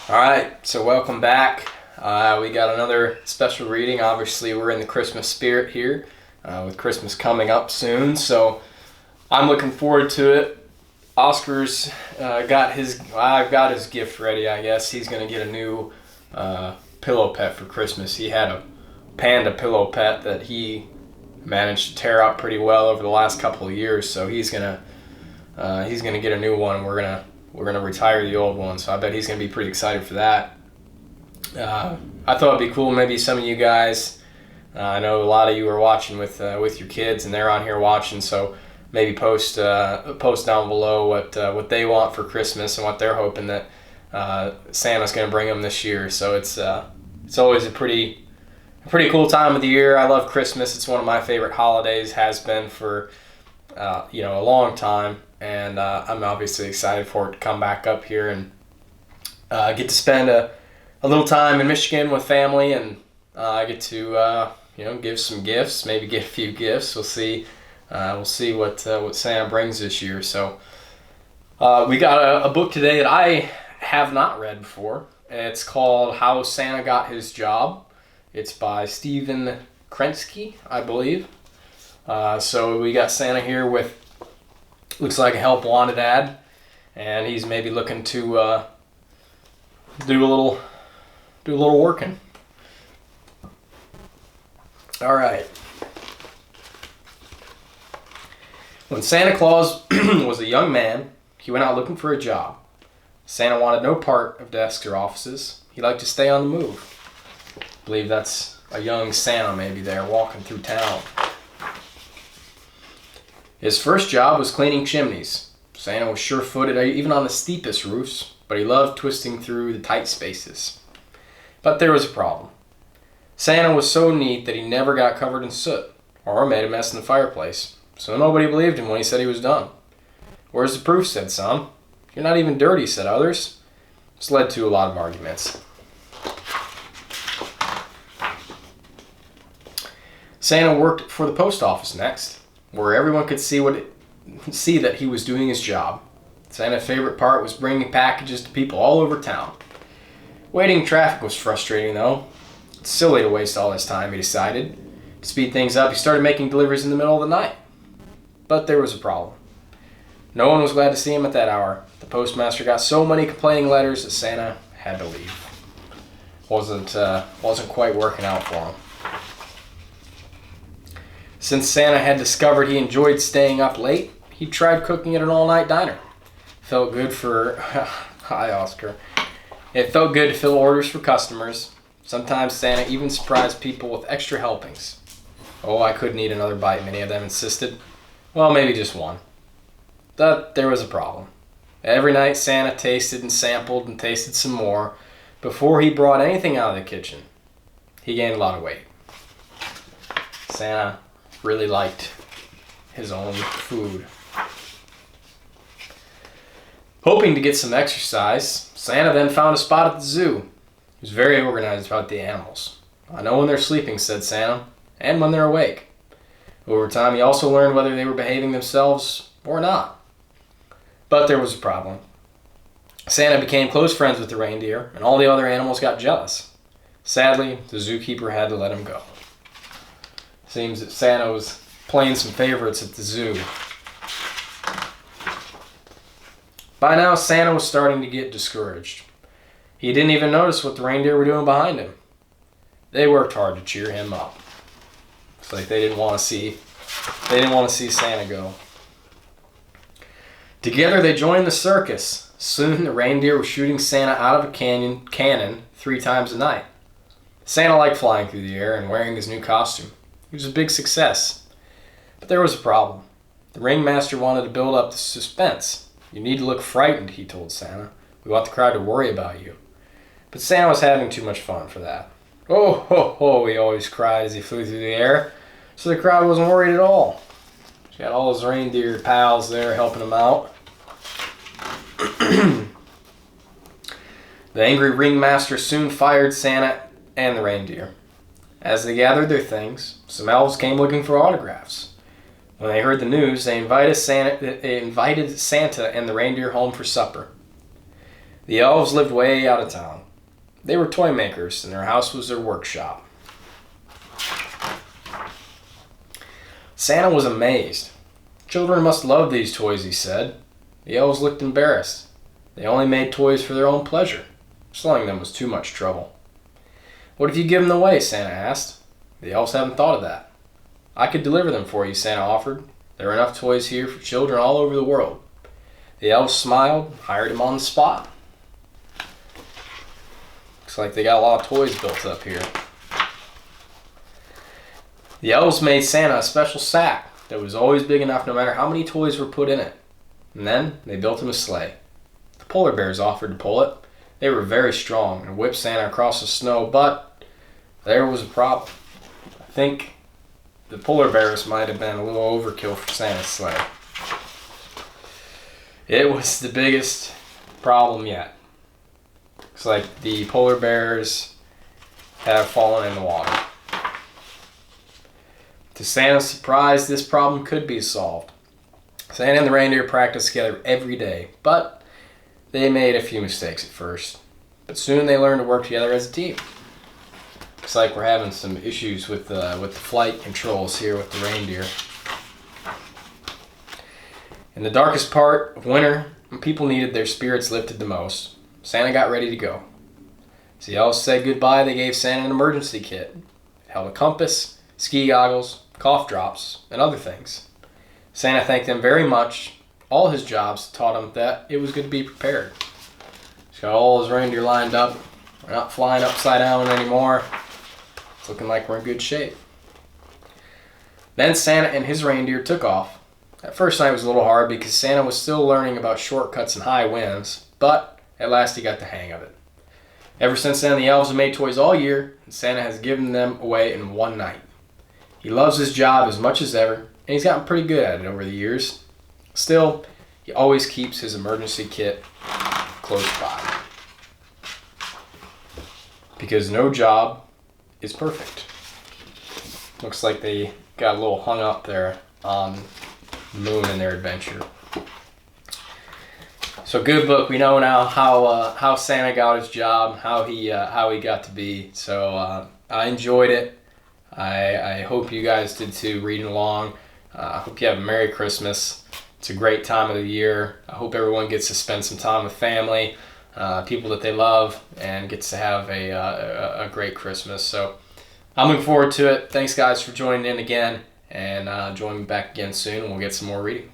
All right, so welcome back. We got another special reading. Obviously, we're in the Christmas spirit here, with Christmas coming up soon. So I'm looking forward to it. Oscar's I've got his gift ready. I guess he's gonna get a new pillow pet for Christmas. He had a panda pillow pet that he managed to tear up pretty well over the last couple of years. So he's gonna get a new one. We're gonna retire the old one, so I bet he's gonna be pretty excited for that. I thought it'd be cool. Maybe some of you guys, I know a lot of you are watching with your kids, and they're on here watching. So maybe post down below what they want for Christmas and what they're hoping that Santa's gonna bring them this year. So it's always a pretty cool time of the year. I love Christmas. It's one of my favorite holidays. Has been for a long time. And I'm obviously excited for it to come back up here and get to spend a little time in Michigan with family, and I get to give some gifts, maybe get a few gifts. We'll see what Santa brings this year. So we got a book today that I have not read before. It's called How Santa Got His Job. It's by Stephen Krensky, I believe. So we got Santa here with, looks like a help wanted ad, and he's maybe looking to do a little working. All right. When Santa Claus was a young man, he went out looking for a job. Santa wanted no part of desks or offices. He liked to stay on the move. I believe that's a young Santa maybe there walking through town. His first job was cleaning chimneys. Santa was sure-footed even on the steepest roofs, but he loved twisting through the tight spaces. But there was a problem. Santa was so neat that he never got covered in soot or made a mess in the fireplace, so nobody believed him when he said he was done. "Where's the proof?" said some. "You're not even dirty," said others. This led to a lot of arguments. Santa worked for the post office next, where everyone could see that he was doing his job. Santa's favorite part was bringing packages to people all over town. Waiting in traffic was frustrating, though. It's silly to waste all his time, he decided. To speed things up, he started making deliveries in the middle of the night. But there was a problem. No one was glad to see him at that hour. The postmaster got so many complaining letters that Santa had to leave. Wasn't quite working out for him. Since Santa had discovered he enjoyed staying up late, he tried cooking at an all-night diner. Felt good for... Hi, Oscar. It felt good to fill orders for customers. Sometimes Santa even surprised people with extra helpings. "Oh, I couldn't eat another bite," many of them insisted. Well, maybe just one. But there was a problem. Every night Santa tasted and sampled and tasted some more before he brought anything out of the kitchen. He gained a lot of weight. Santa really liked his own food. Hoping to get some exercise, Santa then found a spot at the zoo. He was very organized about the animals. "I know when they're sleeping," said Santa, "and when they're awake." Over time, he also learned whether they were behaving themselves or not. But there was a problem. Santa became close friends with the reindeer, and all the other animals got jealous. Sadly, the zookeeper had to let him go. Seems that Santa was playing some favorites at the zoo. By now, Santa was starting to get discouraged. He didn't even notice what the reindeer were doing behind him. They worked hard to cheer him up. It's like they didn't want to see Santa go. Together, they joined the circus. Soon, the reindeer were shooting Santa out of a cannon 3 times a night. Santa liked flying through the air and wearing his new costume. He was a big success. But there was a problem. The ringmaster wanted to build up the suspense. "You need to look frightened," he told Santa. "We want the crowd to worry about you." But Santa was having too much fun for that. "Oh, ho, ho," he always cried as he flew through the air. So the crowd wasn't worried at all. He got all his reindeer pals there helping him out. The angry ringmaster soon fired Santa and the reindeer. As they gathered their things, some elves came looking for autographs. When they heard the news, they invited Santa and the reindeer home for supper. The elves lived way out of town. They were toy makers, and their house was their workshop. Santa was amazed. Children must love these toys, he said. The elves looked embarrassed. They only made toys for their own pleasure. Selling them was too much trouble. What if you give them away? Santa asked. The elves hadn't thought of that. I could deliver them for you, Santa offered. There are enough toys here for children all over the world. The elves smiled, hired him on the spot. Looks like they got a lot of toys built up here. The elves made Santa a special sack that was always big enough no matter how many toys were put in it. And then they built him a sleigh. The polar bears offered to pull it. They were very strong and whipped Santa across the snow, but there was a problem. I think the polar bears might have been a little overkill for Santa's sleigh. It was the biggest problem yet. Looks like the polar bears have fallen in the water. To Santa's surprise, this problem could be solved. Santa and the reindeer practiced together every day, but they made a few mistakes at first. But soon they learned to work together as a team. Looks like we're having some issues with the flight controls here with the reindeer. In the darkest part of winter, when people needed their spirits lifted the most, Santa got ready to go. As the elves said goodbye, they gave Santa an emergency kit. It held a compass, ski goggles, cough drops, and other things. Santa thanked them very much. All his jobs taught him that it was good to be prepared. He's got all his reindeer lined up. We're not flying upside down anymore. It's looking like we're in good shape. Then Santa and his reindeer took off. That first night was a little hard because Santa was still learning about shortcuts and high winds, but at last he got the hang of it. Ever since then, the elves have made toys all year, and Santa has given them away in one night. He loves his job as much as ever, and he's gotten pretty good at it over the years. Still, he always keeps his emergency kit close by. Because no job is perfect. Looks like they got a little hung up there on the moon in their adventure. So good book. We know now how Santa got his job, how he got to be. So I enjoyed it. I hope you guys did too, reading along. I hope you have a Merry Christmas. It's a great time of the year. I hope everyone gets to spend some time with family, people that they love, and gets to have a great Christmas. So I'm looking forward to it. Thanks guys for joining in again, and join me back again soon and we'll get some more reading.